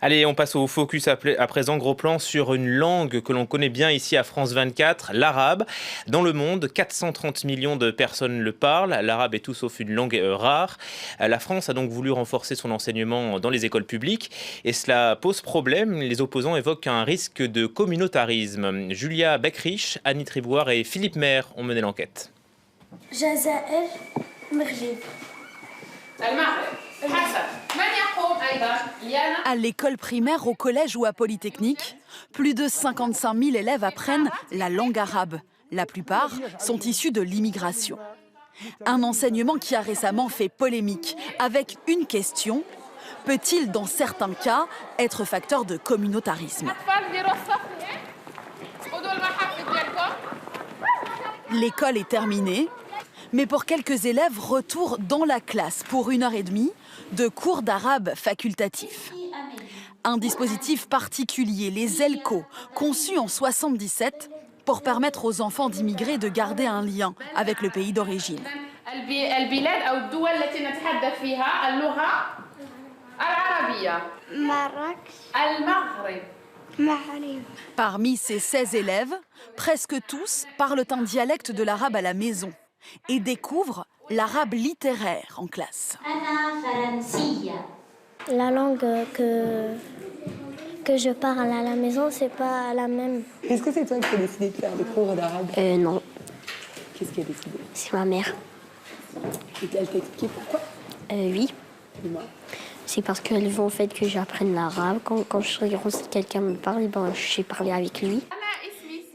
Allez, on passe au focus à présent, gros plan sur une langue que l'on connaît bien ici à France 24, l'arabe. Dans le monde, 430 millions de personnes le parlent. L'arabe est tout sauf une langue rare. La France a donc voulu renforcer son enseignement dans les écoles publiques et cela pose problème. Les opposants évoquent un risque de communautarisme. Julia Bekrich, Annie Triboire et Philippe Maire ont mené l'enquête. جزائر مغرب À l'école primaire, au collège ou à Polytechnique, plus de 55 000 élèves apprennent la langue arabe. La plupart sont issus de l'immigration. Un enseignement qui a récemment fait polémique avec une question: peut-il, dans certains cas, être facteur de communautarisme? L'école est terminée, mais pour quelques élèves, retour dans la classe pour 1h30 de cours d'arabe facultatif. Un dispositif particulier, les ELCO, conçus en 1977 pour permettre aux enfants d'immigrés de garder un lien avec le pays d'origine. Parmi ces 16 élèves, presque tous parlent un dialecte de l'arabe à la maison et découvrent l'arabe littéraire en classe. La langue que je parle à la maison, c'est pas la même. Est-ce que c'est toi qui as décidé de faire des cours d'arabe? Non, Qu'est-ce qui a décidé? c'est ma mère. Et elle t'a expliqué pourquoi? Oui, Dis-moi. c'est parce qu'elle veut en fait que j'apprenne l'arabe. Quand quelqu'un me parle, je sais parler avec lui.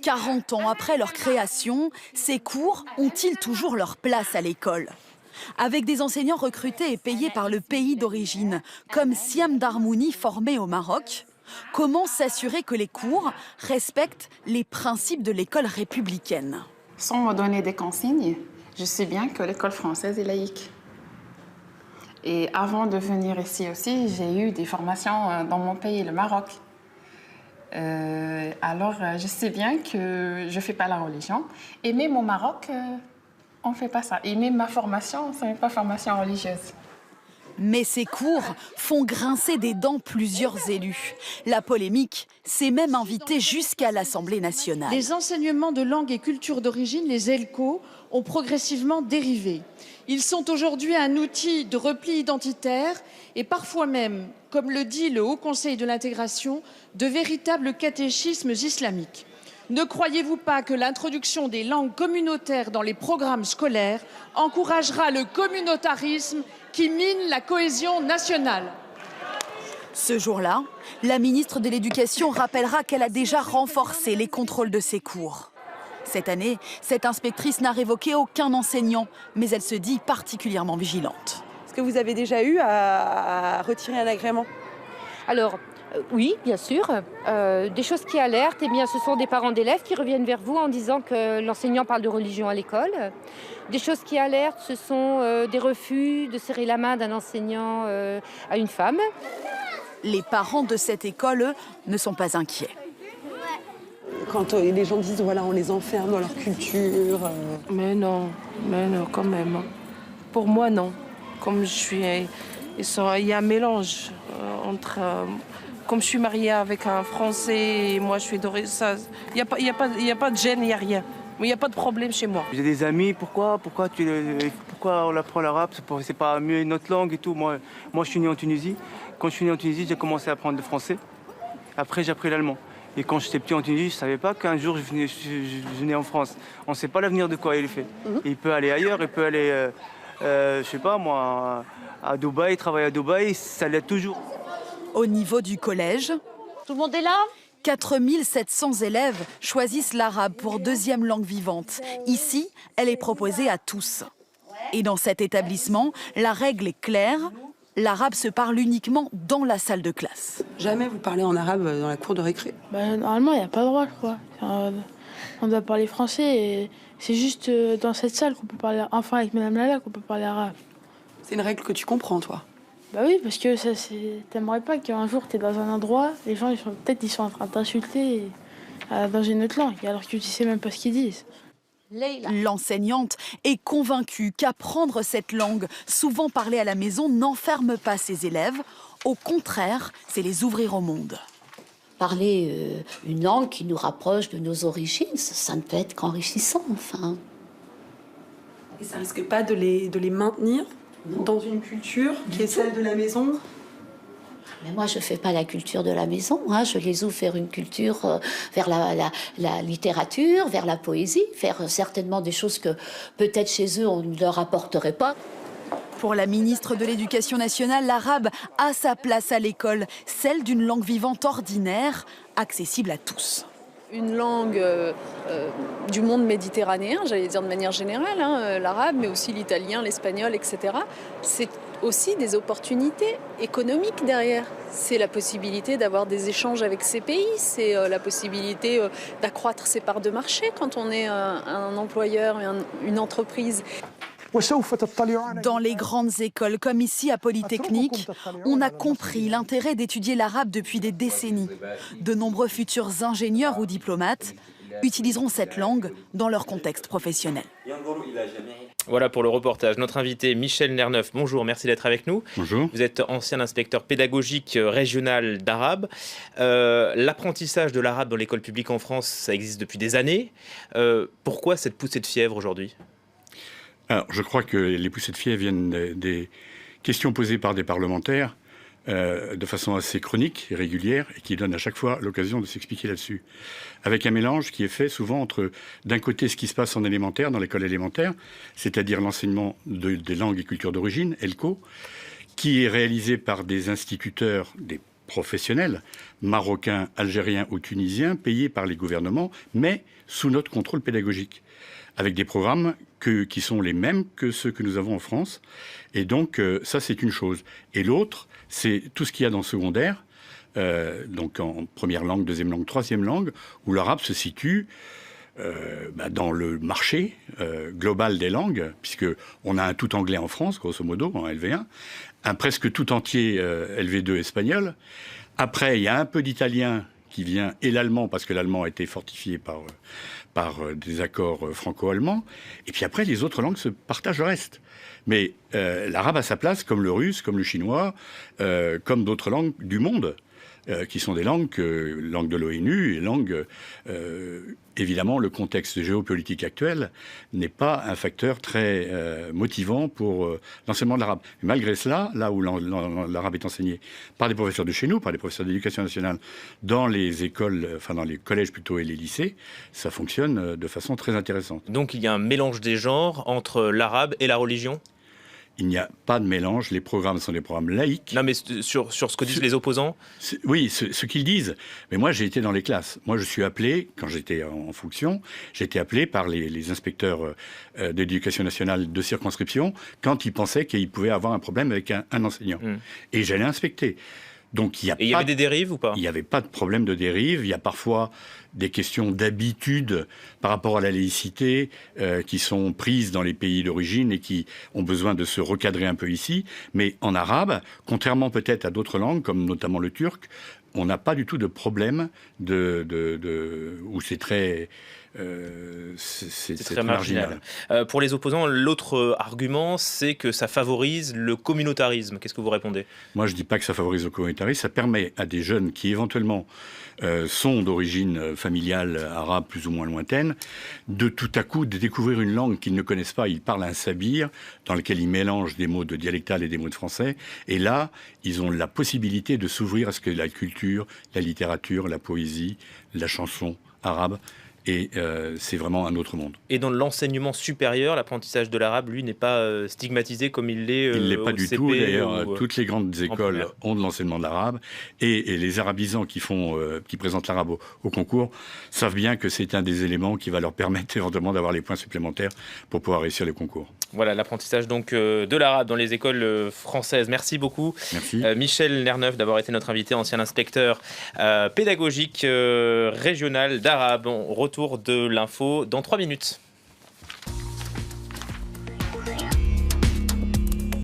40 ans après leur création, ces cours ont-ils toujours leur place à l'école? Avec des enseignants recrutés et payés par le pays d'origine, comme Siam Darmouni formé au Maroc, comment s'assurer que les cours respectent les principes de l'école républicaine? Sans me donner des consignes, je sais bien que l'école française est laïque. Et avant de venir ici aussi, j'ai eu des formations dans mon pays, le Maroc. Alors, je sais bien que je ne fais pas la religion. Et même au Maroc, on ne fait pas ça. Et même ma formation, ce n'est pas formation religieuse. Mais ces cours font grincer des dents plusieurs élus. La polémique s'est même invitée jusqu'à l'Assemblée nationale. Les enseignements de langue et culture d'origine, les ELCO, ont progressivement dérivé. Ils sont aujourd'hui un outil de repli identitaire et parfois même, comme le dit le Haut Conseil de l'intégration, de véritables catéchismes islamiques. Ne croyez-vous pas que l'introduction des langues communautaires dans les programmes scolaires encouragera le communautarisme qui mine la cohésion nationale? Ce jour-là, la ministre de l'Éducation rappellera qu'elle a déjà renforcé les contrôles de ces cours. Cette année, cette inspectrice n'a révoqué aucun enseignant, mais elle se dit particulièrement vigilante. Est-ce que vous avez déjà eu à retirer un agrément? Alors, oui, bien sûr. Des choses qui alertent, eh bien, ce sont des parents d'élèves qui reviennent vers vous en disant que l'enseignant parle de religion à l'école. Des choses qui alertent, ce sont des refus de serrer la main d'un enseignant à une femme. Les parents de cette école, eux, ne sont pas inquiets. Quand les gens disent, voilà, on les enferme dans leur culture. Mais non, quand même. Pour moi, non. Comme je suis... Il y a un mélange entre... Comme je suis mariée avec un Français et moi je suis d'origine, il n'y a pas de gêne, il n'y a rien. Il n'y a pas de problème chez moi. J'ai des amis, pourquoi on apprend l'arabe? C'est pas mieux une autre langue et tout. Moi, je suis né en Tunisie. Quand je suis né en Tunisie, j'ai commencé à apprendre le français. Après, j'ai appris l'allemand. Et quand j'étais petit en Tunisie, je ne savais pas qu'un jour je venais en France. On ne sait pas l'avenir de quoi il est fait. Il peut aller ailleurs, il peut aller, je sais pas moi, à Dubaï, travailler à Dubaï, ça l'aide toujours. Au niveau du collège, Tout le monde est là? 4700 élèves choisissent l'arabe pour deuxième langue vivante. Ici, elle est proposée à tous. Et dans cet établissement, la règle est claire. L'arabe se parle uniquement dans la salle de classe. Jamais vous parlez en arabe dans la cour de récré? Normalement, il n'y a pas le droit, je crois. On doit parler français et c'est juste dans cette salle qu'on peut parler, enfin avec Madame Lala, qu'on peut parler arabe. C'est une règle que tu comprends, toi? Bah oui, parce que t'aimerais pas qu'un jour t'es dans un endroit, les gens ils sont en train de t'insulter dans une autre langue, alors que tu sais même pas ce qu'ils disent. L'enseignante est convaincue qu'apprendre cette langue, souvent parlée à la maison, n'enferme pas ses élèves. Au contraire, c'est les ouvrir au monde. Parler une langue qui nous rapproche de nos origines, ça ne peut être qu'enrichissant, enfin. Et ça risque pas de les maintenir dans une culture qui est celle de la maison? Mais moi, je ne fais pas la culture de la maison. Hein. Je les ouvre vers une culture, vers la littérature, vers la poésie, vers certainement des choses que peut-être chez eux, on ne leur apporterait pas. Pour la ministre de l'Éducation nationale, l'arabe a sa place à l'école, celle d'une langue vivante ordinaire, accessible à tous. Une langue du monde méditerranéen, j'allais dire de manière générale, hein, l'arabe, mais aussi l'italien, l'espagnol, etc. C'est aussi des opportunités économiques derrière. C'est la possibilité d'avoir des échanges avec ces pays, c'est la possibilité d'accroître ses parts de marché quand on est un employeur, une entreprise. Dans les grandes écoles, comme ici à Polytechnique, on a compris l'intérêt d'étudier l'arabe depuis des décennies. De nombreux futurs ingénieurs ou diplomates utiliseront cette langue dans leur contexte professionnel. Voilà pour le reportage. Notre invité Michel Nerneuf, bonjour, merci d'être avec nous. Bonjour. Vous êtes ancien inspecteur pédagogique régional d'arabe. L'apprentissage de l'arabe dans l'école publique en France, ça existe depuis des années. Pourquoi cette poussée de fièvre aujourd'hui ? Alors, je crois que les poussées de fièvre viennent des questions posées par des parlementaires de façon assez chronique et régulière et qui donnent à chaque fois l'occasion de s'expliquer là-dessus. Avec un mélange qui est fait souvent entre, d'un côté, ce qui se passe en élémentaire, dans l'école élémentaire, c'est-à-dire l'enseignement des langues et cultures d'origine, ELCO, qui est réalisé par des instituteurs, des professionnels, marocains, algériens ou tunisiens, payés par les gouvernements, mais sous notre contrôle pédagogique, avec des programmes qui sont les mêmes que ceux que nous avons en France. Et donc, ça, c'est une chose. Et l'autre, c'est tout ce qu'il y a dans le secondaire, donc en première langue, deuxième langue, troisième langue, où l'arabe se situe dans le marché global des langues, puisqu'on a un tout anglais en France, grosso modo, en LV1, un presque tout entier LV2 espagnol. Après, il y a un peu d'italien qui vient, et l'allemand, parce que l'allemand a été fortifié par des accords franco-allemands. Et puis après, les autres langues se partagent le reste. Mais l'arabe a sa place, comme le russe, comme le chinois, comme d'autres langues du monde, qui sont des langues de l'ONU, et langues... évidemment, le contexte géopolitique actuel n'est pas un facteur très motivant pour l'enseignement de l'arabe. Mais malgré cela, là où l'arabe est enseigné par des professeurs de chez nous, par des professeurs d'éducation nationale, dans les écoles, enfin dans les collèges plutôt et les lycées, ça fonctionne de façon très intéressante. Donc il y a un mélange des genres entre l'arabe et la religion ? Il n'y a pas de mélange, les programmes sont des programmes laïques. Non mais sur ce que disent les opposants ? Oui, ce qu'ils disent. Mais moi j'ai été dans les classes. Moi je suis appelé, quand j'étais en fonction, j'ai été appelé par les inspecteurs d'éducation nationale de circonscription quand ils pensaient qu'ils pouvaient avoir un problème avec un enseignant. Et j'allais inspecter. Donc, il y avait des dérives ou pas ? Il n'y avait pas de problème de dérive. Il y a parfois des questions d'habitude par rapport à la laïcité qui sont prises dans les pays d'origine et qui ont besoin de se recadrer un peu ici. Mais en arabe, contrairement peut-être à d'autres langues, comme notamment le turc, on n'a pas du tout de problème où c'est très... c'est très marginal. Pour les opposants, l'autre argument, c'est que ça favorise le communautarisme. Qu'est-ce que vous répondez ? Moi, je ne dis pas que ça favorise le communautarisme. Ça permet à des jeunes qui, éventuellement, sont d'origine familiale arabe plus ou moins lointaine, de tout à coup de découvrir une langue qu'ils ne connaissent pas. Ils parlent un sabir, dans lequel ils mélangent des mots de dialectal et des mots de français. Et là, ils ont la possibilité de s'ouvrir à ce que la culture, la littérature, la poésie, la chanson arabe... Et c'est vraiment un autre monde. Et dans l'enseignement supérieur, l'apprentissage de l'arabe, lui, n'est pas stigmatisé comme il l'est il ne l'est pas au du CP tout. D'ailleurs, toutes les grandes écoles ont de l'enseignement de l'arabe. Et les arabisants qui présentent l'arabe au concours savent bien que c'est un des éléments qui va leur permettre éventuellement d'avoir les points supplémentaires pour pouvoir réussir les concours. Voilà, l'apprentissage donc de l'arabe dans les écoles françaises. Merci beaucoup. Merci. Michel Nerneuf d'avoir été notre invité, ancien inspecteur pédagogique régional d'arabe. On retour de l'info dans 3 minutes.